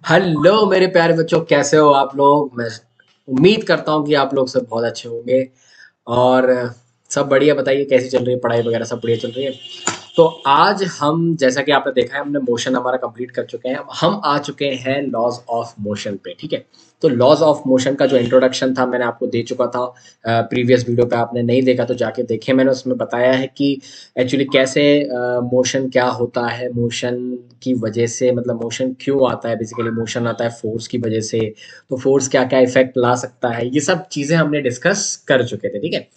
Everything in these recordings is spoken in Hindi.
हेलो मेरे प्यारे बच्चों, कैसे हो आप लोग। मैं उम्मीद करता हूँ कि आप लोग सब बहुत अच्छे होंगे और सब बढ़िया। बताइए कैसी चल रही है पढ़ाई वगैरह, सब बढ़िया चल रही है। तो आज हम, जैसा कि आपने देखा है, हमने मोशन हमारा कंप्लीट कर चुके हैं। हम आ चुके हैं लॉज ऑफ मोशन पे। ठीक है, तो लॉज ऑफ मोशन का जो इंट्रोडक्शन था मैंने आपको दे चुका था। प्रीवियस वीडियो पे आपने नहीं देखा तो जाके देखें। मैंने उसमें बताया है कि एक्चुअली कैसे मोशन क्या होता है, मोशन की वजह से, मतलब मोशन क्यों आता है। बेसिकली मोशन आता है फोर्स की वजह से, तो फोर्स क्या क्या इफेक्ट ला सकता है, ये सब चीजें हमने डिस्कस कर चुके थे। ठीक है,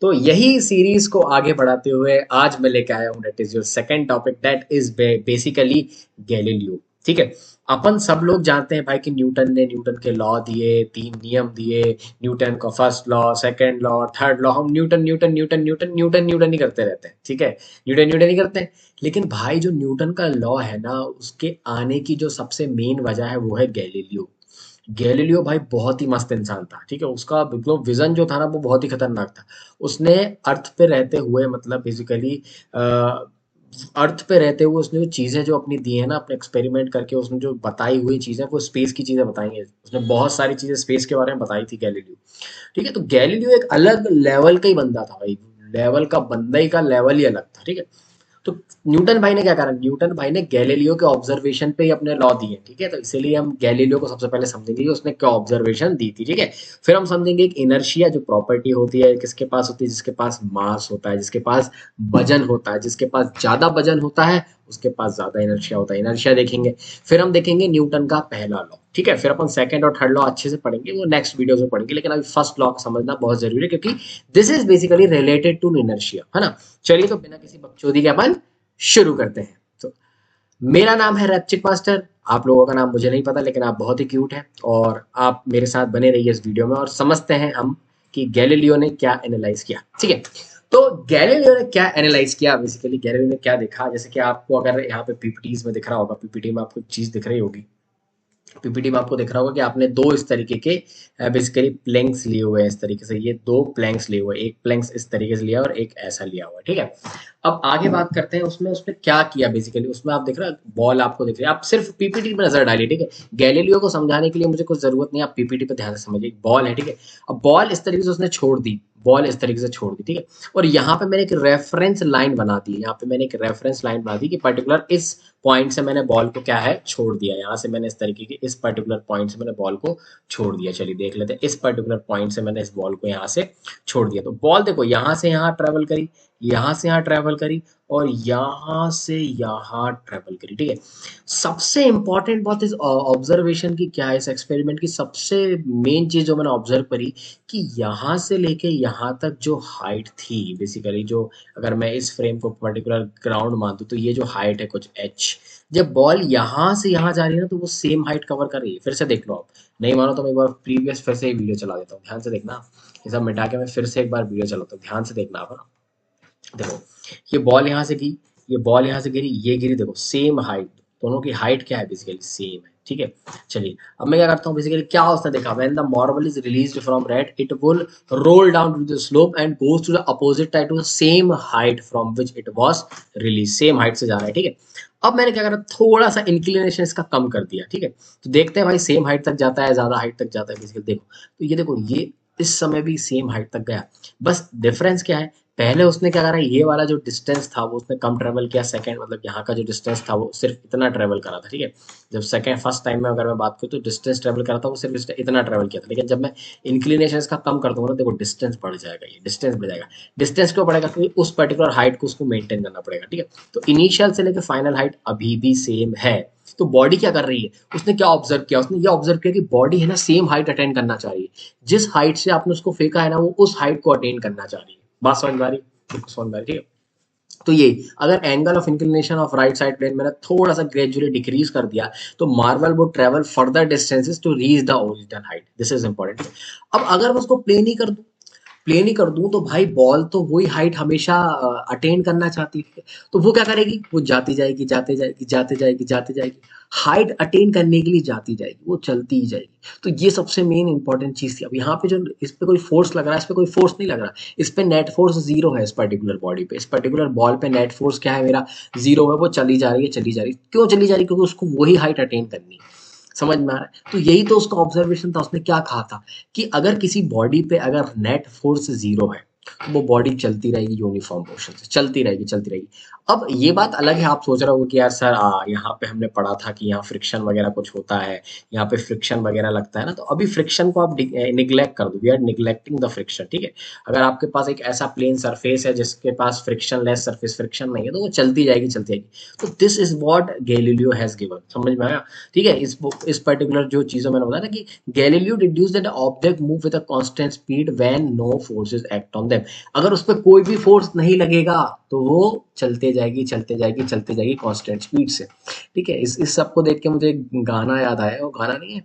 तो यही सीरीज को आगे बढ़ाते हुए आज मैं लेके आया हूँ, that is your second topic, that is basically Galileo. ठीक है, अपन सब लोग जानते हैं भाई कि न्यूटन ने न्यूटन के लॉ दिए, तीन नियम दिए। न्यूटन का first law, second law, third law. हम Newton Newton Newton Newton Newton Newton ही करते रहते हैं। ठीक है, न्यूटन न्यूटन ही करते हैं। लेकिन भाई जो न्यूटन का लॉ है ना, उसके आने की जो सबसे मेन वजह है वो है गैलीलियो। गैलीलियो भाई बहुत ही मस्त इंसान था। ठीक है, उसका बिल्कुल विजन जो था ना वो बहुत ही खतरनाक था। उसने अर्थ पे रहते हुए, मतलब बेसिकली अर्थ पे रहते हुए उसने जो चीजें जो अपनी दी है ना, अपने एक्सपेरिमेंट करके उसने जो बताई हुई चीजें, वो स्पेस की चीजें बताई हैं। उसने बहुत सारी चीजें स्पेस के बारे में बताई थी गैलीलियो। ठीक है, तो गैलीलियो एक अलग लेवल का ही बंदा था भाई। लेवल का बंदा ही का लेवल ही अलग था। ठीक है, तो न्यूटन भाई ने क्या करा, न्यूटन भाई ने गैलीलियो के ऑब्जर्वेशन पे ही अपने लॉ दिए। ठीक है, तो इसीलिए हम गैलीलियो को सबसे पहले समझेंगे कि उसने क्या ऑब्जर्वेशन दी थी। ठीक है, फिर हम समझेंगे एक इनर्शिया जो प्रॉपर्टी होती है, किसके पास होती है, जिसके पास मास होता है, जिसके पास वजन होता है, जिसके पास ज्यादा वजन होता है उसके पास ज्यादा इनर्शिया होता है, इनर्शिया देखेंगे। फिर हम देखेंगे न्यूटन का पहला लॉ। ठीक है, फिर अपन सेकंड और थर्ड लॉ अच्छे से पढ़ेंगे, वो नेक्स्ट वीडियो में पढ़ेंगे। लेकिन अभी फर्स्ट लॉ को समझना बहुत जरूरी है, क्योंकि this is basically related to inertia, है ना। चलिए, तो बिना किसी बकचोदी के अपन शुरू करते हैं। तो मेरा नाम है रैपचिक मास्टर। आप लोगों का नाम मुझे नहीं पता, लेकिन आप बहुत ही क्यूट हैं और आप मेरे साथ बने रहिए इस वीडियो में और समझते हैं हम कि गैलीलियो ने क्या एनालाइज किया। ठीक है, तो गैलीलियो ने क्या एनालाइज किया, बेसिकली गैलीलियो ने क्या देखा। जैसे कि आपको अगर यहाँ पे पीपीटीज में दिख रहा होगा, पीपीटी में आपको एक चीज दिख रही होगी। पीपीटी में आपको दिख रहा होगा कि आपने दो इस तरीके के बेसिकली प्लैंक्स लिए हुए हैं। इस तरीके से ये दो प्लैंक्स लिए हुए हैं, एक प्लैंक्स इस तरीके से लिया और एक ऐसा लिया हुआ है। ठीक है, अब आगे बात करते हैं उसमें उसने क्या किया। बेसिकली उसमें आप देख रहे हैं बॉल आपको दिख रही है, आप सिर्फ पीपीटी पे नजर डालिए। ठीक है, गैलीलियो को समझाने के लिए मुझे कुछ जरूरत नहीं है, आप पीपीटी पे ध्यान से समझिए। बॉल है, ठीक है। अब बॉल इस तरीके से उसने छोड़ दी, बॉल इस तरीके से छोड़ दी। ठीक है, और यहाँ पे मैंने एक रेफरेंस लाइन बना दी, यहाँ पे मैंने एक रेफरेंस लाइन बना दी कि पर्टिकुलर इस पॉइंट से मैंने बॉल को क्या है छोड़ दिया। यहाँ से मैंने इस तरीके के इस पर्टिकुलर पॉइंट से मैंने बॉल को छोड़ दिया। चलिए देख लेते हैं, इस पर्टिकुलर पॉइंट से मैंने इस बॉल को यहाँ से छोड़ दिया। तो बॉल देखो यहाँ से यहाँ ट्रेवल करी, यहाँ से यहाँ ट्रेवल करी और यहाँ से यहाँ ट्रेवल करी। ठीक है, सबसे इंपॉर्टेंट बात इस ऑब्जर्वेशन की क्या है, इस एक्सपेरिमेंट की सबसे मेन चीज जो मैंने ऑब्जर्व करी, कि यहाँ से लेके यहाँ तक जो हाइट थी, बेसिकली जो, अगर मैं इस फ्रेम को पर्टिकुलर ग्राउंड मान दूं तो ये जो हाइट है कुछ एच, जब बॉल यहाँ से यहाँ जा रही है ना तो वो सेम हाइट कवर कर रही है। फिर से देख लो, आप नहीं मानो तो मैं एक बार प्रीवियस फिर से वीडियो चला देता हूँ, ध्यान से देखना। ये सब मिटा के मैं फिर से एक बार वीडियो चलाता हूँ, ध्यान से देखना आप, है ना। देखो, ये बॉल यहाँ से गई, ये बॉल यहाँ से गिरी, ये गिरी, देखो सेम हाइट, दोनों की हाइट क्या है, बेसिकली सेम है। ठीक है, चलिए अब मैं क्या करता हूँ, बेसिकली क्या उसने देखा, when the marble is released from red it will roll down to the slope and goes to the opposite side to the same height from which it was release. Same height से जा रहा है। ठीक है, अब मैंने क्या करा, थोड़ा सा इंक्लिनेशन इसका कम कर दिया। ठीक है, तो देखते हैं भाई सेम हाइट तक जाता है, ज्यादा हाइट तक जाता है। बेसिकली देखो, तो ये देखो, ये इस समय भी सेम हाइट तक गया। बस डिफरेंस क्या है, पहले उसने क्या करा, ये वाला जो डिस्टेंस था वो उसने कम ट्रेवल किया। सेकंड मतलब यहाँ का जो डिस्टेंस था वो सिर्फ इतना ट्रेवल करा था। ठीक है, जब सेकंड फर्स्ट टाइम में अगर मैं बात करूँ तो डिस्टेंस ट्रेवल करा था वो सिर्फ इतना ट्रेवल किया था। लेकिन जब मैं इंक्लिनेशन इसका कम कर दूंगा ना, देखो डिस्टेंस बढ़ जाएगा, ये डिस्टेंस बढ़ जाएगा। डिस्टेंस क्यों बढ़ेगा, क्योंकि उस पर्टिकुलर हाइट को उसको मेंटेन करना पड़ेगा। ठीक है, तो इनिशियल से लेकर फाइनल हाइट अभी भी सेम है। तो बॉडी क्या कर रही है, उसने क्या ऑब्जर्व किया, उसने ये ऑब्जर्व किया कि बॉडी है ना सेम हाइट अटेन करना चाह रही है। जिस हाइट से आपने उसको फेंका है ना, वो उस हाइट को अटेन करना चाह रही है। बात समझ में आ रही है? सोन बैठ, ठीक है। तो ये, अगर angle of inclination of right side plane मैंने थोड़ा सा ग्रेजुअली डिक्रीज कर दिया तो मार्बल वो travel further distances to reach the original height. This is important. अब अगर मैं उसको प्लेन ही कर दूं तो भाई बॉल तो वही हाइट हमेशा अटेन करना चाहती है। तो वो क्या करेगी, वो जाती जाएगी, जाते जाएगी, जाते जाएगी, जाते जाएगी, हाइट अटेन करने के लिए जाती जाएगी, वो चलती ही जाएगी। तो ये सबसे मेन इंपॉर्टेंट चीज थी। अब यहाँ पे जो इस पे कोई फोर्स लग रहा है, इस पे कोई फोर्स नहीं लग रहा, इस पे नेट फोर्स जीरो है। इस पर्टिकुलर बॉडी पे, इस पर्टिकुलर बॉल पे नेट फोर्स क्या है, मेरा जीरो है। वो चली जा रही है, चली जा रही है। क्यों चली जा रही है, क्योंकि उसको वही हाइट अटेन करनी है। समझ में आ रहा है? तो यही तो उसका ऑब्जर्वेशन था। उसने क्या कहा था कि अगर किसी बॉडी पे अगर नेट फोर्स जीरो है तो वो बॉडी चलती रहेगी यूनिफॉर्म मोशन से, चलती रहेगी चलती रहेगी। अब ये बात अलग है, आप सोच रहे हो कि यार सर यहाँ पे हमने पढ़ा था कि यहाँ फ्रिक्शन वगैरह कुछ होता है, यहाँ पे फ्रिक्शन वगैरह लगता है ना, तो अभी फ्रिक्शन को आप निग्लेक्ट कर दो, we are neglecting the friction, ठीक है। अगर आपके पास एक ऐसा प्लेन सरफेस है जिसके पास फ्रिक्शन लेस सरफेस, फ्रिक्शन नहीं है, तो वो चलती जाएगी चलती जाएगी। तो this is what Galileo has given, समझ में आया? ठीक है, इस पर्टिकुलर जो चीजों मैंने बताया ना कि Galileo deduce that object move with a constant speed when no forces act on them. अगर उस पर कोई भी फोर्स नहीं लगेगा तो वो चलते जाएगी चलते जाएगी चलते जाएगी कांस्टेंट स्पीड से, ठीक है। इस सब को देख के मुझे एक गाना याद आया, वो गाना नहीं है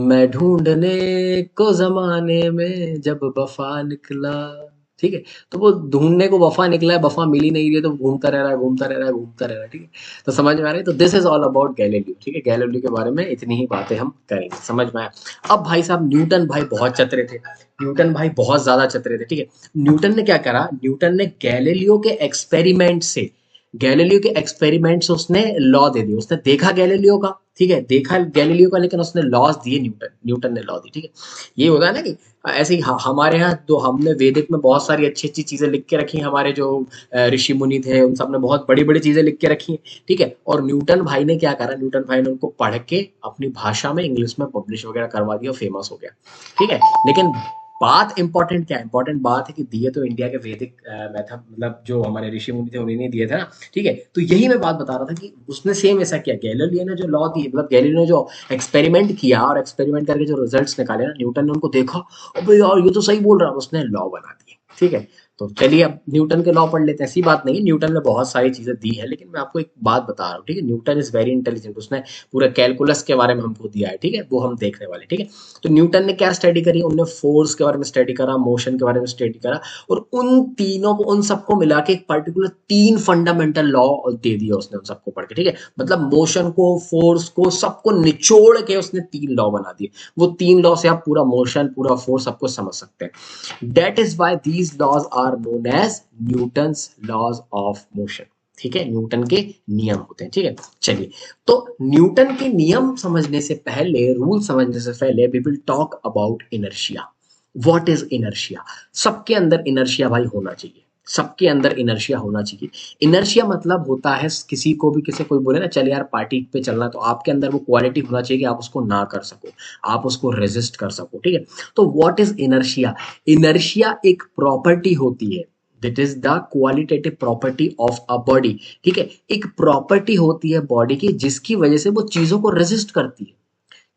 मैं ढूंढने को जमाने में जब वफा निकला, ठीक है। तो वो ढूंढने को वफा निकला है, वफा मिल ही नहीं रही है, तो घूमता रह रहा है घूमता रह रहा है घूमता रह रहा है, ठीक है। तो समझ में आ रही है? तो this is all about Galileo, ठीक है। गैलीलियो के बारे में इतनी ही बातें हम करेंगे, समझ में आया? अब भाई साहब न्यूटन भाई बहुत चतुर थे, न्यूटन भाई बहुत ज्यादा चतुर थे, ठीक है। न्यूटन ने क्या करा, न्यूटन ने गैलीलियो के एक्सपेरिमेंट से, गैलीलियो के एक्सपेरिमेंट से उसने लॉ दे दिया। उसने देखा गैलीलियो का, ठीक है, देखा गैलीलियो का, लेकिन उसने लॉज दिए, न्यूटन न्यूटन ने लॉ दी, ठीक है। ये होता है ना कि ऐसे ही हमारे यहाँ तो हमने वेदिक में बहुत सारी अच्छी अच्छी चीजें लिख के रखी हैं, हमारे जो ऋषि मुनि थे उन सब ने बहुत बड़ी बड़ी चीजें लिख के रखी हैं, ठीक है। और न्यूटन भाई ने क्या करा, न्यूटन भाई ने उनको पढ़ के अपनी भाषा में इंग्लिश में पब्लिश वगैरह करवा दिया, फेमस हो गया, ठीक है। लेकिन बात इंपॉर्टेंट क्या है, इंपॉर्टेंट बात है कि दिए तो इंडिया के वैदिक मेथड, मतलब जो हमारे ऋषि मुनि थे उन्हीं ने दिए थे ना, ठीक है। तो यही मैं बात बता रहा था कि उसने सेम ऐसा किया, गैलीलियो ने जो लॉ दी, मतलब गैलीलियो ने जो एक्सपेरिमेंट किया और एक्सपेरिमेंट करके जो रिजल्ट्स निकाले ना, न्यूटन ने उनको देखा, अबे यार ये तो सही बोल रहा है, उसने लॉ बना दिए, ठीक है। तो चलिए अब न्यूटन के लॉ पढ़ लेते हैं। ऐसी बात नहीं है, न्यूटन ने बहुत सारी चीजें दी है, लेकिन मैं आपको एक बात बता रहा हूँ, ठीक है। न्यूटन इज वेरी इंटेलिजेंट, उसने पूरा कैलकुलस के बारे में हमको दिया है, ठीक है, वो हम देखने वाले, ठीक है। तो न्यूटन ने क्या स्टडी करी, उन्होंने फोर्स के बारे में स्टडी करा, मोशन के बारे में स्टडी करा, और उन तीनों को, उन सबको मिला के एक पर्टिकुलर तीन फंडामेंटल लॉ दे दिया उसने उन सबको पढ़ के, ठीक है। मतलब मोशन को, फोर्स को, सबको निचोड़ के उसने तीन लॉ बना दिए। वो तीन लॉ से आप पूरा मोशन, पूरा फोर्स सबको समझ सकते हैं। That is why these laws are known as Newton's laws of motion, ठीक है। न्यूटन के नियम होते हैं, ठीक है। चलिए, तो न्यूटन के नियम समझने से पहले, रूल समझने से पहले, we will talk about inertia. What is inertia? सबके अंदर इनर्शिया भाई होना चाहिए, सबके अंदर इनर्शिया होना चाहिए। इनर्शिया मतलब होता है, किसी को भी, किसी कोई बोले ना चल यार पार्टी पे चलना, तो आपके अंदर वो क्वालिटी होना चाहिए कि आप उसको ना कर सको, आप उसको रेजिस्ट कर सको, ठीक है। तो व्हाट इज इनर्शिया? इनर्शिया एक प्रॉपर्टी होती है, that is the qualitative property of a body, ठीक है। एक प्रॉपर्टी होती है बॉडी की जिसकी वजह से वो चीजों को रेजिस्ट करती है।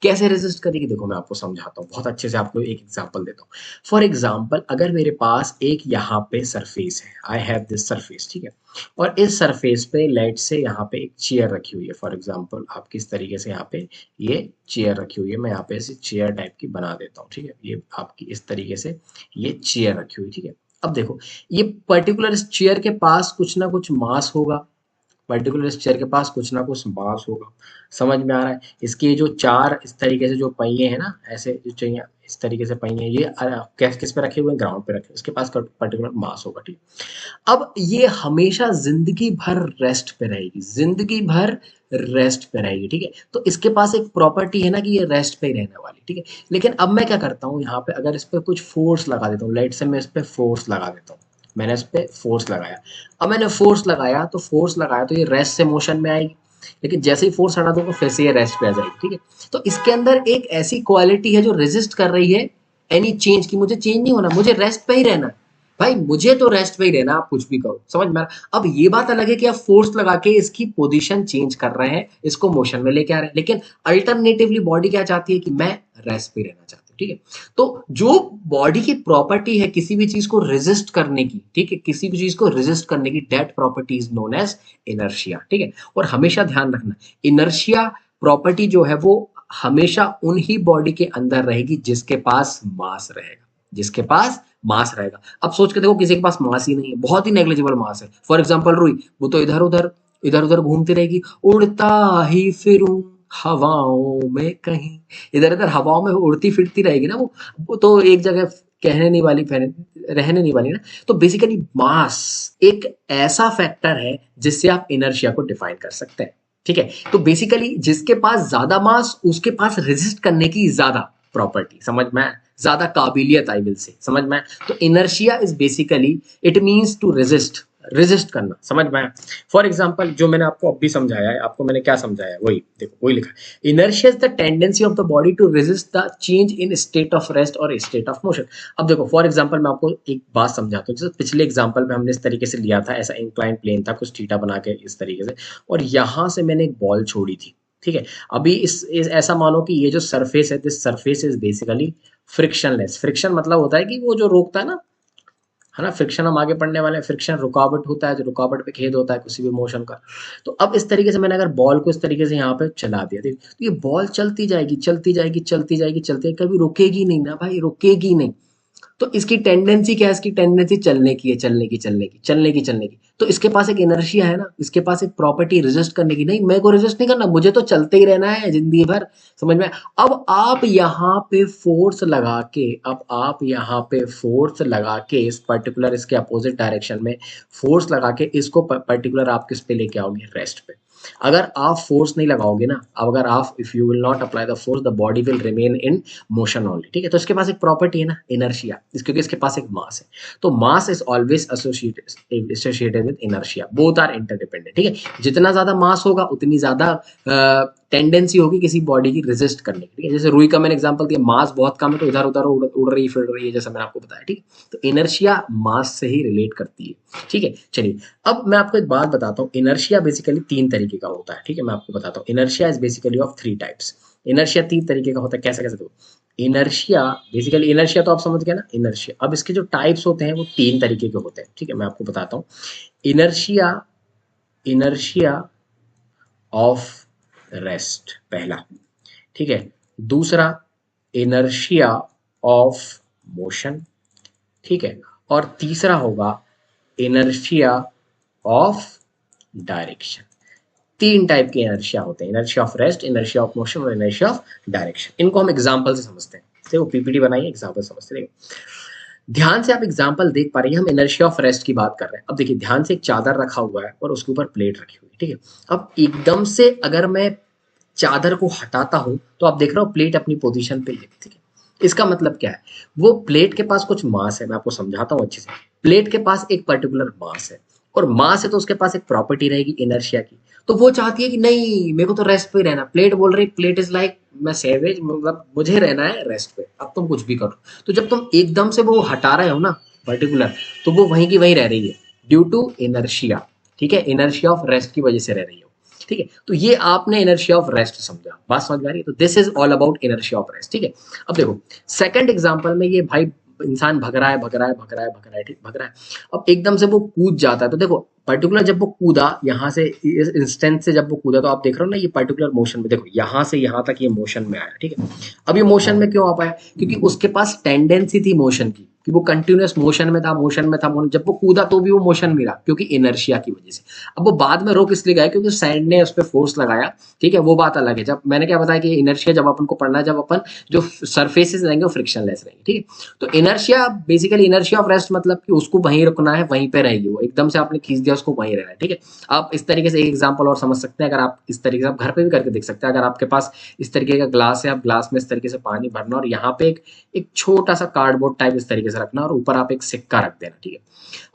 कैसे रेजिस्ट करेगी, देखो मैं आपको समझाता हूँ बहुत अच्छे से, आपको एक एग्जांपल देता हूँ। फॉर एग्जांपल, अगर मेरे पास एक यहाँ पे सरफेस है, आई हैव दिस सरफेस, ठीक है। और इस सरफेस पे लेट से यहाँ पे एक चेयर रखी हुई है, फॉर एग्जांपल आप किस तरीके से यहाँ पे ये चेयर रखी हुई है, मैं यहाँ पे ऐसे चेयर टाइप की बना देता हूँ, ठीक है। ये आपकी इस तरीके से ये चेयर रखी हुई, ठीक है। अब देखो, ये पर्टिकुलर इस चेयर के पास कुछ ना कुछ मास होगा, पर्टिकुलर इस चेयर के पास कुछ ना कुछ मास होगा, समझ में आ रहा है? इसके जो चार इस तरीके से जो पहिए हैं ना, ऐसे जो चाहिए इस तरीके से पहिए, ये किस पे रखे हुए हैं, ग्राउंड पे रखे, इसके पास पर्टिकुलर मास होगा, ठीक। अब ये हमेशा जिंदगी भर रेस्ट पे रहेगी, जिंदगी भर रेस्ट पे रहेगी, ठीक है। तो इसके पास एक प्रॉपर्टी है ना कि ये रेस्ट पे ही रहने वाली, ठीक है। लेकिन अब मैं क्या करता हूँ, यहाँ पे अगर इस पे कुछ फोर्स लगा देता हूँ, लेट से मैं इस पे फोर्स लगा देता हूँ, मैंने इस पे फोर्स लगाया। अब मैंने फोर्स लगाया तो ये रेस्ट से मोशन में आएगी, लेकिन जैसे ही फोर्स हटा दूंगा फिर से ये रेस्ट पे आ जाएगी, ठीक है। तो इसके अंदर एक ऐसी क्वालिटी है जो रेजिस्ट कर रही है एनी चेंज की, मुझे चेंज नहीं होना, मुझे रेस्ट पे ही रहना है भाई, मुझे तो रेस्ट पे ही रहना, आप कुछ भी करो, समझ में आ रहा? अब ये बात अलग है कि आप फोर्स लगा के इसकी पोजीशन चेंज कर रहे हैं, इसको मोशन में लेके आ रहे हैं, लेकिन अल्टरनेटिवली बॉडी क्या चाहती है कि मैं रेस्ट पे रहना चाहती हूँ, ठीक है। तो जो बॉडी की प्रॉपर्टी है किसी भी चीज को रेजिस्ट करने की, ठीक है, किसी भी चीज को रेजिस्ट करने की, that property is known as inertia, ठीक है। और हमेशा ध्यान रखना, इनर्शिया प्रॉपर्टी जो है वो हमेशा उन ही बॉडी के अंदर रहेगी जिसके पास मास रहेगा, जिसके पास मास रहेगा। अब सोच के देखो, किसी के पास मास ही नहीं है, बहुत ही नेग्लिजिबल मास है, फॉर एग्जांपल रुई, वो तो इधर उधर घूमती रहेगी, उड़ता ही फिरूं हवाओं में कहीं, इधर इधर हवाओं में उड़ती फिरती रहेगी ना वो तो एक जगह कहने नहीं वाली, रहने नहीं वाली ना। तो बेसिकली मास एक ऐसा फैक्टर है जिससे आप इनर्शिया को डिफाइन कर सकते हैं, ठीक है। तो बेसिकली जिसके पास ज्यादा मास उसके पास रेजिस्ट करने की ज्यादा प्रॉपर्टी, समझ में, ज्यादा काबिलियत, आई विल से, समझ में। तो inertia is basically it means to resist, resist करना, समझ में आया। फॉर एग्जांपल जो मैंने आपको अभी समझाया है, आपको मैंने क्या समझाया है, वही देखो, वही लिखा है, inertia is the tendency of the body to resist the change in state of rest और स्टेट ऑफ मोशन। अब देखो फॉर एग्जांपल मैं आपको एक बात समझाता हूँ। जैसे पिछले एग्जांपल में हमने इस तरीके से लिया था, ऐसा इंक्लाइन प्लेन था, कुछ थीटा बना के इस तरीके से, और यहां से मैंने एक बॉल छोड़ी थी, ठीक है। अभी इस ऐसा मानो कि ये जो सरफेस है, this surface is basically frictionless. Friction मतलब होता है कि वो जो रोकता है ना, फ्रिक्शन हम आगे पढ़ने वाले हैं। फ्रिक्शन रुकावट होता है, जो रुकावट पे खेद होता है किसी भी मोशन का। तो अब इस तरीके से मैंने अगर बॉल को इस तरीके से यहाँ पे चला दिया, तो ये बॉल चलती जाएगी, चलती जाएगी, चलती जाएगी, चलती जाएगी, कभी रुकेगी नहीं ना भाई, रुकेगी नहीं। तो इसकी टेंडेंसी क्या है, इसकी टेंडेंसी चलने की है, चलने की, चलने की, चलने की, चलने की। तो इसके पास एक इनर्शिया है ना, इसके पास एक प्रॉपर्टी रेजिस्ट करने की। नहीं, मेरे को रेजिस्ट नहीं करना, मुझे तो चलते ही रहना है जिंदगी भर, समझ में। अब आप यहाँ पे फोर्स लगा के, अब आप यहाँ पे फोर्स लगा के इस पर्टिकुलर, इसके अपोजिट डायरेक्शन में फोर्स लगा के इसको पर्टिकुलर आप किस पे लेके आओगे, रेस्ट पे। अगर आप फोर्स नहीं लगाओगे ना, अगर आप, if you will not apply the force, the body will remain in motion only, ठीक है। तो इसके पास एक प्रॉपर्टी है ना, इनर्शिया, क्योंकि इसके पास एक मास है। तो mass is always associated with inertia, both are interdependent, ठीक है। जितना ज्यादा मास होगा उतनी ज्यादा टेंडेंसी होगी किसी बॉडी की रेजिस्ट करने की, ठीक है। जैसे रुई का मैंने एग्जांपल दिया, मास बहुत कम है तो इधर उधर उड़ रही, फिर रही है, जैसा मैंने आपको बताया, ठीक है। तो इनर्शिया मास से ही रिलेट करती है, ठीक है। चलिए अब मैं आपको एक बात बताता हूँ। इनर्शिया बेसिकली 3 तरीके का होता है, ठीक है। मैं आपको बताता हूँ, inertia is basically of 3 types. Inertia 3 तरीके का होता है। कैसे कैसे देखो, इनर्शिया बेसिकली, इनर्शिया तो आप समझ गए ना, इनर्शिया। अब इसके जो टाइप्स होते हैं वो 3 तरीके के होते हैं, ठीक है। मैं आपको बताता हूँ। इनर्शिया, इनर्शिया ऑफ रेस्ट पहला, ठीक है। दूसरा इनर्शिया ऑफ मोशन, ठीक है। और तीसरा होगा इनर्शिया ऑफ डायरेक्शन। 3 टाइप के इनर्शिया होते हैं, inertia of rest, inertia of motion और इनर्शिया ऑफ डायरेक्शन। इनको हम एग्जांपल से समझते हैं। देखो पीपीटी बनाइए, एग्जांपल समझते हैं। ध्यान से आप एग्जांपल देख पा रहे हैं, हम इनर्शिया ऑफ रेस्ट की बात कर रहे हैं। अब देखिए ध्यान से, एक चादर रखा हुआ है और उसके ऊपर प्लेट रखी हुई है, ठीक है। अब एकदम से अगर मैं चादर को हटाता हूं तो आप देख रहे हो प्लेट अपनी पोजीशन पे है, ठीक है। इसका मतलब क्या है, वो प्लेट के पास कुछ मास है। मैं आपको समझाता हूं अच्छे से। प्लेट के पास एक पर्टिकुलर मास है, और मास है तो उसके पास एक प्रॉपर्टी रहेगी इनर्शिया की। तो वो चाहती है कि नहीं, मेरे को तो रेस्ट पे रहना। प्लेट बोल रही, प्लेट इज लाइक मैं सेवेज, मतलब मुझे रहना है रेस्ट पे, अब तुम कुछ भी करो। तो जब तुम एकदम से वो हटा रहे हो ना पर्टिकुलर, तो वो वहीं की वहीं रह रही है, ड्यू टू इनर्शिया, ठीक है। इनर्शिया ऑफ रेस्ट की वजह से रह रही है, ठीक है। तो ये आपने इनर्शिया ऑफ रेस्ट समझा, बात समझ में आ रही है। तो this is all about inertia of rest, ठीक है। अब देखो सेकंड एग्जांपल में, ये भाई इंसान भग रहा है, भग रहा है, भग रहा है, भग रहा है, ठीक, भग रहा है। अब एकदम से वो कूद जाता है। तो देखो पर्टिकुलर जब वो कूदा यहाँ से, इस इंस्टेंट से जब वो कूदा, तो आप देख रहे हो ना ये पर्टिकुलर मोशन में, देखो यहाँ से यहाँ तक ये मोशन में आया, ठीक है। अब ये मोशन में क्यों आ पाया, क्योंकि उसके पास टेंडेंसी थी मोशन की, कि वो कंटिन्यूअस मोशन में था, मोशन में था। जब वो कूदा तो भी वो मोशन में रहा, क्योंकि इनर्शिया की वजह से। अब वो बाद में रोक इसलिए गया क्योंकि सैंड ने उस पर फोर्स लगाया, ठीक है। वो बात अलग है। जब मैंने क्या बताया कि इनर्शिया जब अपन को पढ़ना है, जब अपन जो सर्फेसेस रहेंगे वो फ्रिक्शनलेस रहेंगे, ठीक है। तो inertia basically, inertia of rest मतलब कि उसको वहीं रुकना है, वहीं पे रहेगी वो, एकदम से आपने खींच दिया उसको, वहीं रहना है, ठीक है। आप इस तरीके से एक एग्जांपल और समझ सकते हैं। अगर आप इस तरीके से, आप घर पे भी करके देख सकते हैं। अगर आपके पास इस तरीके का ग्लास है, आप ग्लास में इस तरीके से पानी भरना, और यहाँ पे एक छोटा सा कार्डबोर्ड टाइप इस तरीके से रखना, और ऊपर आप एक सिक्का रख देना, ठीक है।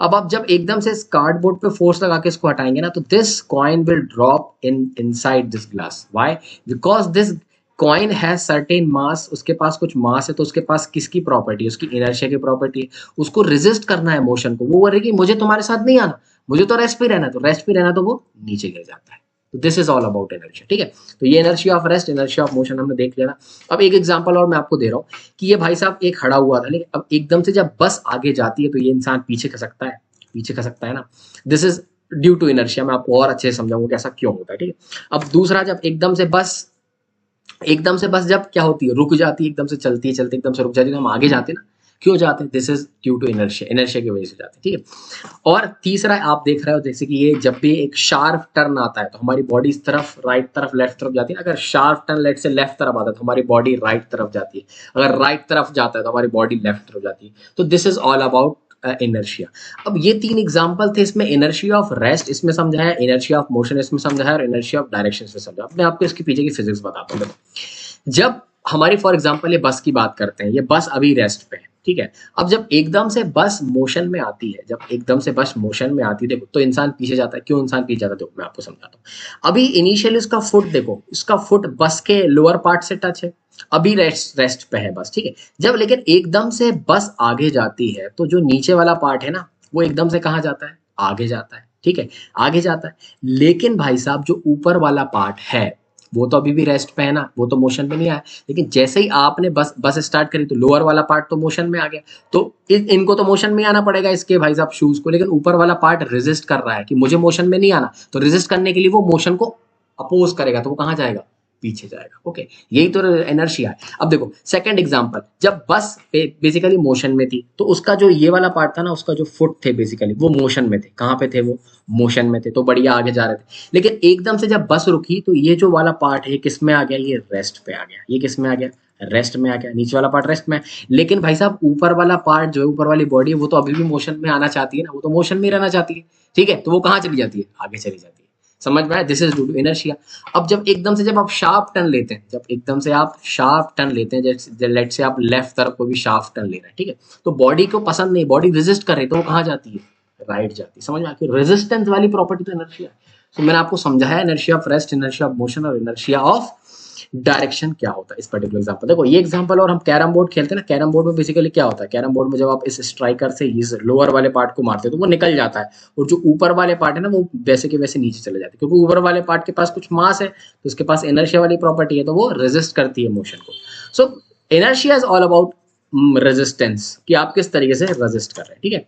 अब आप जब एकदम से इस कार्डबोर्ड पे फोर्स लगा के इसको हटाएंगे ना, तो this coin will drop inside this glass. Why? Because this coin has certain मास, उसके पास कुछ मास है। तो उसके पास किसकी प्रॉपर्टी है, उसकी इनर्शिया की प्रॉपर्टी है। उसको रेजिस्ट करना है मोशन को। वो बोल रही कि मुझे तुम्हारे साथ नहीं आना, मुझे तो रेस्ट पे रहना है। तो रेस्ट पे रहना, तो वो नीचे गिर जाता है। तो this is all about inertia, ठीक है। तो ये inertia of rest, inertia of motion हमने देख लिया। अब एक एग्जांपल और मैं आपको दे रहा हूँ कि ये भाई साहब एक खड़ा हुआ था, लेकिन अब एकदम से जब बस आगे जाती है तो ये इंसान पीछे खसकता है, पीछे खसकता है ना। This is due to inertia. मैं आपको और अच्छे से समझाऊंगा कि ऐसा क्यों होता है, ठीक है। अब दूसरा, जब एकदम से बस जब क्या होती है, रुक जाती है, एकदम से चलती है, चलती एकदम से रुक जाती है, तो हम आगे जाते हैं ना, क्यों जाते हैं? This is due to inertia, inertia की वजह से जाते हैं, ठीक है। और तीसरा आप देख रहे हो, जैसे कि ये जब भी एक शार्प टर्न आता है तो हमारी बॉडी इस तरफ, राइट तरफ, लेफ्ट तरफ जाती है। अगर शार्प टर्न लेफ्ट से लेफ्ट तरफ आता है तो हमारी बॉडी राइट तरफ जाती है। अगर राइट तरफ जाता है तो हमारी बॉडी लेफ्ट तरफ जाती है। तो this is all about inertia. अब ये 3 एग्जांपल थे, इसमें इनर्शिया ऑफ रेस्ट इसमें समझाया, इनर्शिया ऑफ मोशन इसमें समझाया और इनर्शिया ऑफ डायरेक्शन इसमें समझाया। अब मैं आपको इसके पीछे की फिजिक्स बताता हूँ। देखो, जब हमारी फॉर एग्जांपल ये बस की बात करते हैं, ये बस अभी रेस्ट पे है, ठीक है। अब जब एकदम से बस मोशन में आती है, जब एकदम से बस मोशन में आती है, देखो तो इंसान पीछे जाता है। क्यों इंसान पीछे जाता है? देखो मैं आपको समझाता हूँ। अभी इनिशियली उसका फुट देखो, इसका फुट बस के लोअर पार्ट से टच है, अभी रेस्ट पे है बस, ठीक है। जब लेकिन एकदम से बस आगे जाती है तो जो नीचे वाला पार्ट है ना, वो एकदम से कहाँ जाता है? आगे जाता है, ठीक है, आगे जाता है। लेकिन भाई साहब जो ऊपर वाला पार्ट है वो तो अभी भी रेस्ट पे है ना, वो तो मोशन में नहीं आया। लेकिन जैसे ही आपने बस स्टार्ट करी तो लोअर वाला पार्ट तो मोशन में आ गया। तो इनको तो मोशन में आना पड़ेगा, इसके भाई साहब शूज को, लेकिन ऊपर वाला पार्ट रेजिस्ट कर रहा है कि मुझे मोशन में नहीं आना। तो रेजिस्ट करने के लिए वो मोशन को अपोज करेगा, तो वो कहाँ जाएगा? पीछे जाएगा। ओके, यही तो इनर्शिया है। अब देखो सेकंड एग्जांपल, जब बस बेसिकली मोशन में थी तो उसका जो ये वाला पार्ट था ना, उसका जो फुट थे बेसिकली वो मोशन में थे। कहाँ पे थे? वो मोशन में थे, तो बढ़िया आगे जा रहे थे। लेकिन एकदम से जब बस रुकी तो ये जो वाला पार्ट है ये किस में आ गया? ये रेस्ट पे आ गया। ये किस में आ गया? रेस्ट में आ गया। नीचे वाला पार्ट रेस्ट में। लेकिन भाई साहब ऊपर वाला पार्ट जो है, ऊपर वाली बॉडी है, वो तो अभी भी मोशन में आना चाहती है ना, वो तो मोशन में रहना चाहती है, ठीक है। तो वो कहाँ चली जाती है? आगे चली जाती है। समझ में आया? This is due to inertia. अब जब एकदम से जब आप शार्प टर्न लेते हैं, जब एकदम से आप शार्प टर्न लेते हैं, जैसे लेट से आप लेफ्ट तरफ को भी शार्प टर्न ले रहे हैं, ठीक है, तो बॉडी को पसंद नहीं, बॉडी रेजिस्ट कर रही है, तो वो कहाँ जाती है? राइट जाती है। समझ में आया? रेजिस्टेंस वाली प्रॉपर्टी तो इनर्शिया है। तो मैंने आपको समझाया inertia of rest, inertia of motion और इनर्शिया ऑफ डायरेक्शन क्या होता है इस पर्टिकुलर एग्जांपल। देखो ये एग्जांपल, और हम कैरम बोर्ड खेलते हैं ना, कैरम बोर्ड में बेसिकली क्या होता है? कैरम बोर्ड में जब आप इस स्ट्राइकर से इस लोअर वाले पार्ट को मारते हो तो वो निकल जाता है, और जो ऊपर वाले पार्ट है ना वो वैसे के वैसे नीचे चले जाते हैं, क्योंकि ऊपर वाले पार्ट के पास कुछ मास है, तो उसके पास इनर्शिया वाली प्रॉपर्टी है, तो वो रेजिस्ट करती है मोशन को। So inertia is all about resistance, कि आप किस तरीके से रेजिस्ट कर रहे हैं, ठीक है।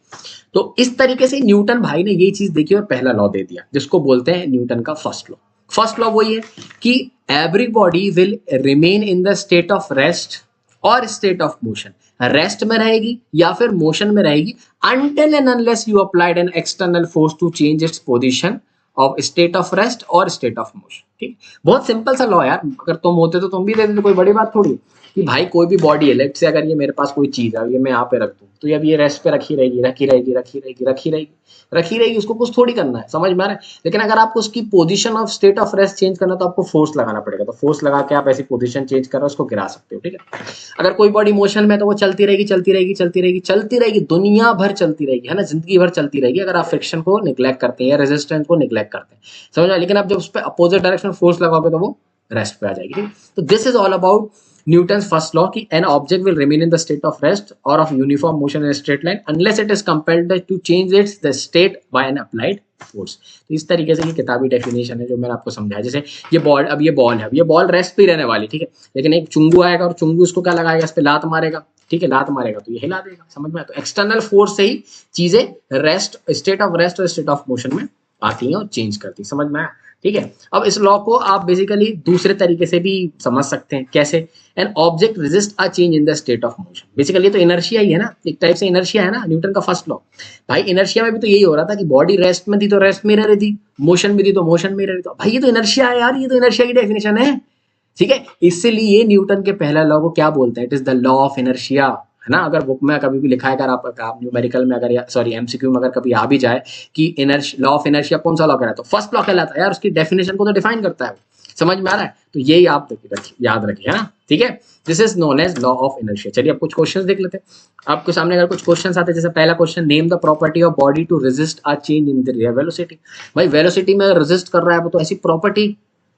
तो इस तरीके से न्यूटन भाई ने ये चीज देखी और पहला लॉ दे दिया, जिसको बोलते हैं न्यूटन का फर्स्ट लॉ। फर्स्ट लॉ वही है कि every body will remain in the state of rest और स्टेट ऑफ मोशन। रेस्ट में रहेगी या फिर मोशन में रहेगी until and unless you applied an external force to change its position of state of rest और state of motion। ठीक, बहुत सिंपल सा लॉ यार, अगर तुम होते तो तुम भी दे देते, कोई बड़ी बात थोड़ी कि भाई कोई भी बॉडी है, लेट से अगर ये मेरे पास कोई चीज है, ये मैं यहाँ पे रख दूं तो अब ये रेस्ट पे रखी रहेगी, रखी रहेगी, रखी रहेगी, रखी रहेगी, रखी रहेगी, उसको कुछ थोड़ी करना है, समझ में आ रहा है। लेकिन अगर आपको उसकी position of state of rest change करना तो आपको फोर्स लगाना पड़ेगा, तो फोर्स लगा के आप ऐसी पोजीशन चेंज कर रहे हो, उसको गिरा सकते हो, ठीक है। अगर कोई बॉडी मोशन में तो वो चलती रहेगी, चलती रहेगी, चलती रहेगी, चलती रहेगी, दुनिया भर चलती रहेगी, है ना, जिंदगी भर चलती रहेगी, अगर आप फ्रिक्शन को निग्लेक्ट करते हैं या रेजिस्टेंस को निग्लेक्ट करते हैं, समझ में। लेकिन आप जब उस पर अपोजिट डायरेक्शन में फोर्स लगाओगे तो वो रेस्ट पे आ जाएगी, ठीक। तो this is all about Newton's first law कि an object will remain in the state of rest or of uniform motion in a straight line unless it is compelled to change its the state by an applied force। तो इस तरीके से ये किताबी डेफिनेशन है जो मैंने आपको समझाया। जैसे ये बॉल, अब ये बॉल है, अब ये बॉल रेस्ट पे रहने वाली, ठीक है, लेकिन एक चुंगू आएगा और चुंगू इसको क्या लगाएगा, इस पे लात मारेगा, ठीक है, लात मारेगा तो ये हिला देगा, समझ में। तो एक्सटर्नल फोर्स से ही चीजें रेस्ट, स्टेट ऑफ रेस्ट और स्टेट ऑफ मोशन में आती हैं और चेंज करती, समझ में आया, ठीक है। अब इस लॉ को आप बेसिकली दूसरे तरीके से भी समझ सकते हैं, कैसे? An object resist a change in the state of motion. Basically तो इनर्शिया ही है ना, एक टाइप से इनर्शिया है ना, न्यूटन का फर्स्ट लॉ। भाई इनर्शिया में भी तो यही हो रहा था कि बॉडी रेस्ट में थी तो रेस्ट में रह रही थी, मोशन में थी तो मोशन में रह रही थी। भाई ये तो इनर्शिया है यार, ये तो इनर्शिया की डेफिनेशन है, ठीक है। इसलिए न्यूटन के पहला लॉ को क्या बोलते हैं? It is the law of inertia, है ना। अगर बुक में कभी भी लिखा है, अगर आप न्यूमेरिकल में अगर, सॉरी एमसीक्यू में अगर कभी आ भी जाए कि लॉ ऑफ इनर्शिया कौन सा लॉ कहलाता है, तो फर्स्ट लॉ कहलाता है यार, उसकी डेफिनेशन को तो डिफाइन करता है, समझ में आ रहा है। तो यही आप याद रखिए, है ना, ठीक है। This is known as law of inertia. चलिए अब कुछ क्वेश्चंस देख लेते हैं। आपके सामने अगर कुछ क्वेश्चंस आते हैं, जैसे पहला question, name the property of body to resist a change in the velocity. भाई वेलोसिटी में रेजिस्ट कर रहा है वो, तो ऐसी प्रॉपर्टी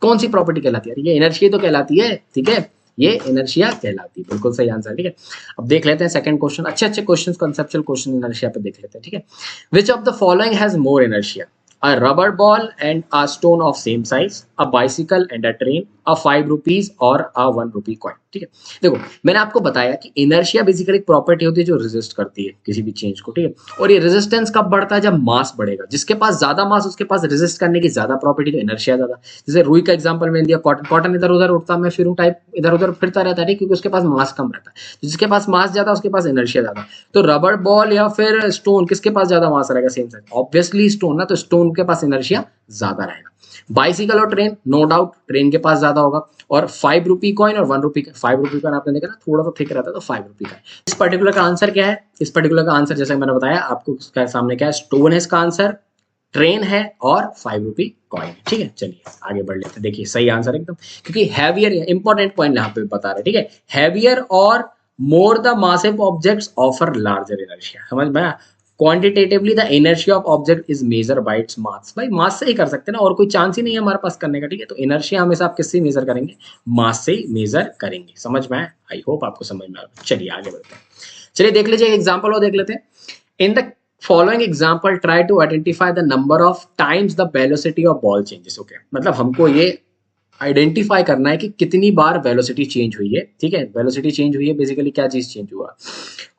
कौन सी प्रॉपर्टी कहलाती है? ये इनर्शिया तो कहलाती है, ठीक है, ये इनर्शिया कहलाती है, बिल्कुल सही आंसर, ठीक है। अब देख लेते हैं सेकंड क्वेश्चन, अच्छे क्वेश्चन, कंसेप्चुअल क्वेश्चन इनर्शिया पे देख लेते हैं, ठीक है। Which of the following has more inertia? A rubber ball and a stone of same size, a bicycle and a train, a 5 rupees और a 1 rupee coin, ठीक है। देखो मैंने आपको बताया कि इनर्शिया बेसिकली एक प्रॉपर्टी होती है जो रेजिस्ट करती है किसी भी चेंज को, ठीक है। और ये रेजिस्टेंस कब बढ़ता है? जब मास बढ़ेगा। जिसके पास ज्यादा मास, उसके पास रेजिस्ट करने की ज्यादा प्रॉपर्टी, तो इनर्शिया ज्यादा। जैसे रुई का एग्जांपल मैंने दिया, कॉटन इधर उधर उठता, मैं फिरूं टाइप इधर उधर फिरता रहता है, क्योंकि उसके पास मास कम रहता है। जिसके पास मास ज्यादा, उसके पास इनर्शिया ज्यादा। तो रबर बॉल या फिर स्टोन, किसके पास ज्यादा मास रहेगा सेम साइज? ऑब्वियसली स्टोन ना, तो स्टोन के पास इनर्शिया ज्यादा रहेगा। बाइसिकल और ट्रेन, नो डाउट ट्रेन के पास ज्यादा होगा। और 5 रुपी कॉइन और 1 रुपी का, 5 रुपी कॉइन आपने देखा ना थोड़ा सा थिक रहता है, तो 5 रुपी का है। इस पर्टिकुलर का आंसर क्या है? इस पर्टिकुलर का आंसर जैसे मैंने बताया आपको, उसका सामने क्या है, स्टोन है इसका आंसर, ट्रेन है और 5 रुपी कॉइन। ठीक है, चलिए आगे बढ़ लेते हैं। देखिए सही आंसर एकदम, क्योंकि हैवियर, इंपॉर्टेंट पॉइंट यहाँ पे बता रहे हैं। ठीक है, हैवियर और more the massive objects offer larger inertia. समझ में? Quantitatively the inertia of object is measure by its mass. भाई मास से ही कर सकते हैं ना, और कोई चांस ही नहीं है हमारे पास करने का। ठीक है, तो इनर्शिया हमेशा आप किससे मेजर करेंगे? मास से ही मेजर करेंगे। समझ में आया? आई होप आपको समझ में आ रहा है। चलिए आगे बढ़ते हैं। चलिए देख लीजिए एग्जाम्पल और देख लेते हैं। In the following example try to identify the number of times the velocity of ball changes. Okay, मतलब हमको ये आइडेंटिफाई करना है कि कितनी बार वेलोसिटी चेंज हुई है। ठीक है, वेलोसिटी चेंज हुई है, बेसिकली क्या चीज चेंज हुआ?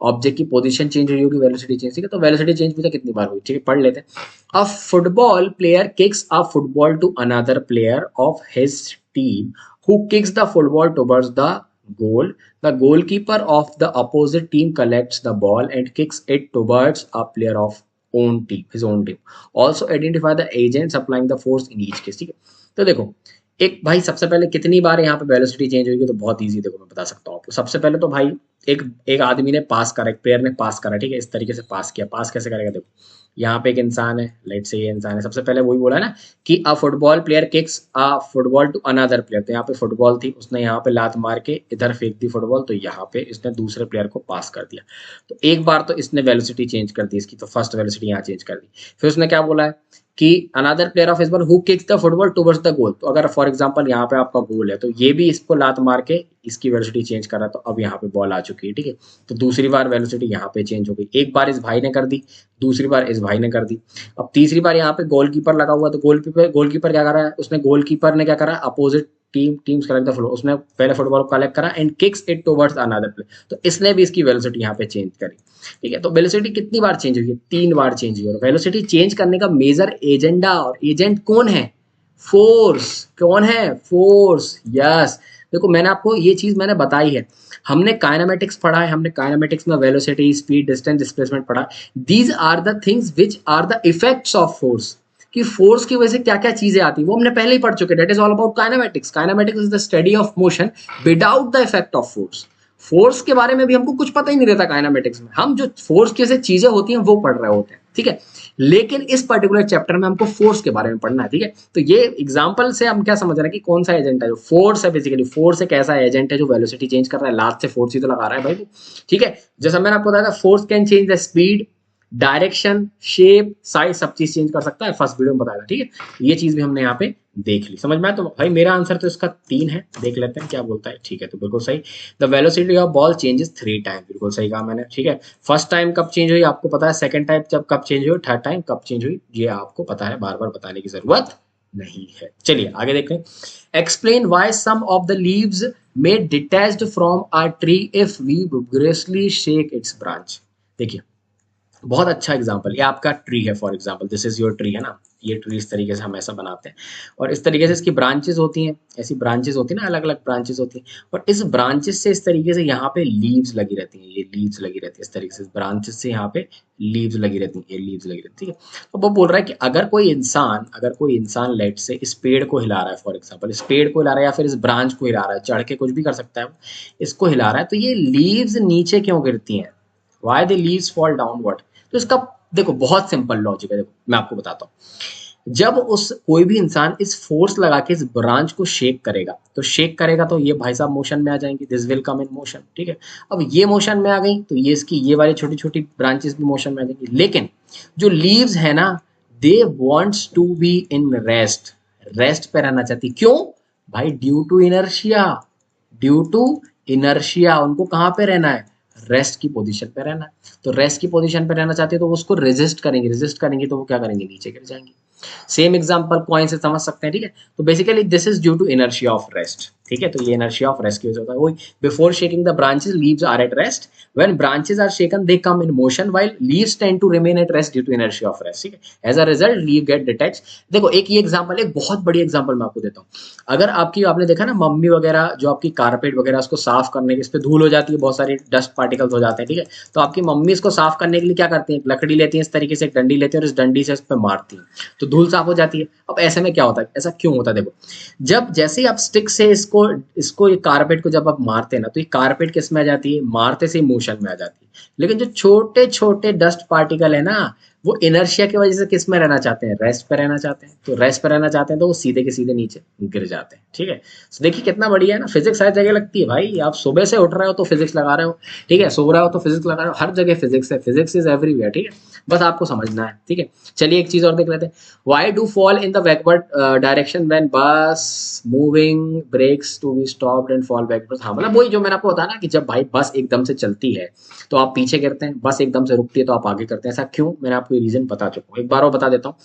ऑब्जेक्ट की पोजीशन चेंज हुई होगी, वेलोसिटी चेंज। ठीक है, तो वेलोसिटी चेंज पूछा कितनी बार हुई। ठीक है, पढ़ लेते हैं। A football player kicks a football to another player of his team who kicks the football towards the goal. The goalkeeper of the opposite team collects the ball and kicks it towards a player of own team, his own team. Also identify the agents applying the force in each case. ठीक है, तो देखो एक भाई सबसे पहले कितनी बार यहाँ पे वेलोसिटी चेंज होगी, तो बहुत इजी, देखो मैं बता सकता हूँ आपको। सबसे पहले तो भाई एक आदमी ने पास करा, एक प्लेयर ने पास करा। ठीक है, इस तरीके से पास किया। पास कैसे करेगा? देखो यहाँ पे एक इंसान है, लेट से ये इंसान है। सबसे पहले वही बोला ना कि a football player kicks a football to another player. तो यहाँ पे फुटबॉल थी, उसने यहाँ पे लात मार के इधर फेंक दी फुटबॉल, तो यहाँ पे इसने दूसरे प्लेयर को पास कर दिया। तो एक बार तो इसने वेलोसिटी चेंज कर दी इसकी, तो फर्स्ट वेलोसिटी यहाँ चेंज कर दी। फिर उसने क्या बोला है कि another player of his ball who kicks the football towards the goal. तो अगर फॉर एग्जांपल यहाँ पे आपका गोल है, तो ये भी इसको लात मार के इसकी वेलोसिटी चेंज कर रहा, तो अब यहाँ पे बॉल आ चुकी है। ठीक है, तो दूसरी बार वेलोसिटी यहाँ पे चेंज हो गई। एक बार इस भाई ने कर दी, दूसरी बार इस भाई ने कर दी। अब तीसरी बार यहाँ पे गोलकीपर लगा हुआ, तो गोलकीपर क्या कर रहा है? उसने गोलकीपर ने क्या करा? Opposite teams collect the football, उसने पहले फुटबॉल को कलेक्ट करा and kicks it towards another player, तो इसने भी इसकी वेलोसिटी यहाँ पे चेंज करी। ठीक है, तो वेलोसिटी कितनी बार चेंज हुई है? 3 बार चेंज हुई है। और वेलोसिटी चेंज करने का मेजर एजेंडा, और एजेंट कौन है? फोर्स। कौन है? फोर्स। यस, देखो मैंने आपको ये चीज मैंने बताई है, हमने काइनेमेटिक्स पढ़ा है, हमने काइनेमेटिक्स में वेलोसिटी, स्पीड, डिस्टेंस, डिस्प्लेसमेंट पढ़ा। These are the things which are the effects of force, कि फोर्स की वजह से क्या क्या चीजें आती है वो हमने पहले ही पढ़ चुके। That is all about kinematics. Kinematics is the study of motion without the effect of force. Force के बारे में भी हमको कुछ पता ही नहीं रहता काइनेमेटिक्स में, हम जो फोर्स की जैसे चीजें होती हैं वो पढ़ रहे होते हैं। ठीक है, लेकिन इस पर्टिकुलर चैप्टर में हमको फोर्स के बारे में पढ़ना है। ठीक है, तो ये एग्जांपल से हम क्या समझ रहे हैं कि कौन सा एजेंट है? जो फोर्स है, बेसिकली फोर्स एक ऐसा एजेंट है जो वेलोसिटी चेंज कर रहा है। लास्ट से फोर्स ही तो लगा रहा है भाई। ठीक है, जैसा मैंने आपको बताया था, force can change the speed, direction, shape, size, सब चीज चेंज कर सकता है। फर्स्ट वीडियो में बताया था। ठीक है, ये चीज भी हमने यहाँ पे देख ली। समझ में आया? तो भाई मेरा आंसर तो इसका 3 है। देख लेते हैं क्या बोलता है। ठीक है, तो बिल्कुल सही। The velocity of ball changes 3 time. बिल्कुल सही कहा मैंने। ठीक है, फर्स्ट टाइम कब चेंज हुई आपको पता है, सेकंड टाइम जब कब चेंज हुई, थर्ड टाइम कब चेंज हुई, ये आपको पता है, बार बार बताने की जरूरत नहीं है। चलिए आगे देखें। Explain why some of the leaves may detached from a tree if we vigorously shake its branch. देखिए बहुत अच्छा एग्जाम्पल, ये आपका ट्री है, for example this is your tree है ना, ये ट्री इस तरीके से हम ऐसा बनाते हैं, और इस तरीके से इसकी ब्रांचेस होती हैं, ऐसी ब्रांचेस होती है ना, अलग अलग ब्रांचेस होती हैं, और इस ब्रांचेस से इस तरीके से यहाँ पे लीव्स लगी रहती हैं, ये लीव्स लगी रहती है इस तरीके से, ब्रांचेस से यहाँ पे लीव्स लगी रहती हैं, ये लीव्स लगी रहती है। तो वो बोल रहा है कि अगर कोई इंसान लेट से इस पेड़ को हिला रहा है, फॉर एग्जाम्पल इस पेड़ को हिला रहा है या फिर इस ब्रांच को हिला रहा है, चढ़ के कुछ भी कर सकता है वो, इसको हिला रहा है, तो ये लीव्स नीचे क्यों गिरती हैं? Why the leaves fall downward? तो इसका देखो बहुत सिंपल लॉजिक है, देखो मैं आपको बताता हूँ। जब कोई भी इंसान इस फोर्स लगा के इस ब्रांच को शेक करेगा, तो ये भाई साहब मोशन में आ जाएंगे, this will come in motion. ठीक है, अब ये मोशन में आ गई तो ये वाली छोटी छोटी ब्रांचेस भी मोशन में आ जाएंगी, लेकिन जो लीव्स है ना, they wants to be in rest पे रहना चाहती। क्यों भाई? ड्यू टू इनर्शिया उनको कहाँ पे रहना है? रेस्ट की पोजीशन पे रहना है। तो रेस्ट की पोजीशन पे रहना चाहते हैं तो उसको रेजिस्ट करेंगे तो वो क्या करेंगे? नीचे गिर जाएंगे। सेम एग्जांपल कॉइन से समझ सकते हैं। ठीक है, तो basically this is due to inertia of rest. ठीक है, तो ये इनर्शिया ऑफ रेस्ट की वजह से होता है। वही before shaking the branches leaves are at rest, when branches are shaken they come in motion while leaves tend to remain at rest due to inertia of rest, ठीक है। As a result leave get detached. देखो एक ये एग्जांपल, एक बहुत बड़ी एग्जांपल मैं आपको देता हूँ। अगर आपकी, आपने देखा ना मम्मी वगैरह जो आपकी कारपेट वगैरह उसको साफ करने के, इस पे धूल हो जाती है, बहुत सारी डस्ट पार्टिकल्स हो जाते हैं, ठीक है। तो आपकी मम्मी इसको साफ करने के लिए क्या करती है, लकड़ी लेती है इस तरीके से, एक डंडी लेती है और इस डंडी से इस पे मारती है, तो धूल साफ हो जाती है। अब ऐसे में क्या होता है, ऐसा क्यों होता है, देखो जब जैसे ही आप स्टिक से इसको इसको ये कारपेट को जब आप मारते हैं ना, तो ये कारपेट किस में आ जाती है, मारते से मोशन में आ जाती है। लेकिन जो छोटे छोटे डस्ट पार्टिकल है ना, वो इनर्शिया की वजह से किस में रहना चाहते हैं, रेस्ट पे रहना चाहते हैं। तो रेस्ट पे रहना चाहते हैं तो वो सीधे के सीधे नीचे गिर जाते हैं, ठीक है। तो देखिए कितना बढ़िया है ना, फिजिक्स हर जगह लगती है भाई। आप सुबह से उठ रहे हो तो फिजिक्स लगा रहे हो, ठीक है, सो रहे हो तो फिजिक्स लगा रहे हो, हर जगह फिजिक्स है, फिजिक्स इज एवरीवेयर, ठीक है। बस आपको समझना है, ठीक है। चलिए एक चीज और देख लेते हैं, why do fall in the backward direction when bus moving brakes to be stopped and fall backward. हाँ मतलब वही जो मैंने आपको बताया ना कि जब भाई बस एकदम से चलती है तो आप पीछे गिरते हैं, बस एकदम से रुकती है तो आप आगे करते हैं। ऐसा क्यों, मैंने आपको ये रीजन बता चुका हूँ, एक बार और बता देता हूँ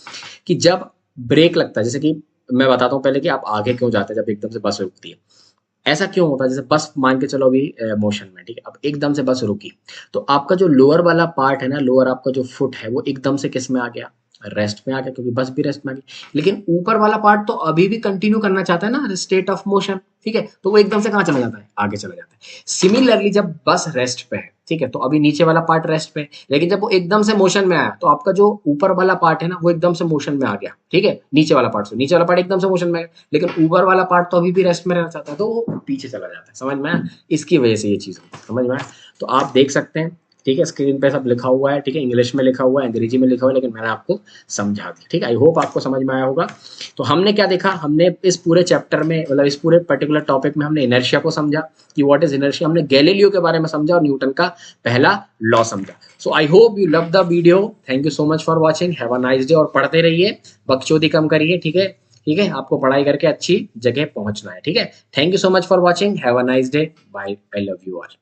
कि जब ब्रेक लगता है, जैसे कि मैं बताता हूँ पहले कि आप आगे क्यों जाते हैं जब एकदम से बस रुकती है। ऐसा क्यों होता है, जैसे बस मान के चलो अभी मोशन में, ठीक है, अब एकदम से बस रुकी तो आपका जो लोअर वाला पार्ट है ना, लोअर आपका जो फुट है वो एकदम से किस में आ गया, रेस्ट में आ गया, क्योंकि बस भी रेस्ट में आ गई। लेकिन ऊपर वाला पार्ट तो अभी भी कंटिन्यू करना चाहता है ना, स्टेट ऑफ मोशन, ठीक है, तो वो एकदम से कहाँ चला जाता है, आगे चला जाता है। सिमिलरली जब बस रेस्ट पे है, ठीक है, तो अभी नीचे वाला पार्ट रेस्ट पे है, लेकिन जब वो एकदम से मोशन में आया तो आपका जो ऊपर वाला पार्ट है ना वो एकदम से मोशन में आ गया, ठीक है, नीचे वाला पार्ट से, नीचे वाला पार्ट एकदम से मोशन में आ गया, लेकिन ऊपर वाला पार्ट तो अभी भी रेस्ट में रहना चाहता है तो वो पीछे चला जाता है। समझ में आया, इसकी वजह से ये चीज होती है, समझ में आया। तो आप देख सकते हैं, ठीक है, स्क्रीन पे सब लिखा हुआ है, ठीक है, इंग्लिश में लिखा हुआ है, अंग्रेजी में लिखा हुआ है, लेकिन मैंने आपको समझा दिया, ठीक है। आई होप आपको समझ में आया होगा। तो हमने क्या देखा, हमने इस पूरे चैप्टर में, मतलब इस पूरे पर्टिकुलर टॉपिक में हमने इनर्शिया को समझा कि व्हाट इज इनर्शिया, हमने गैलीलियो के बारे में समझा और न्यूटन का पहला लॉ समझा। So I hope you love the video, thank you so much for watching, have a nice day. और पढ़ते रहिए, बकचोदी कम करिए, ठीक है, ठीक है, आपको पढ़ाई करके अच्छी जगह पहुंचना है, ठीक है। Thank you so much for watching, have a nice day, bye, I love you all.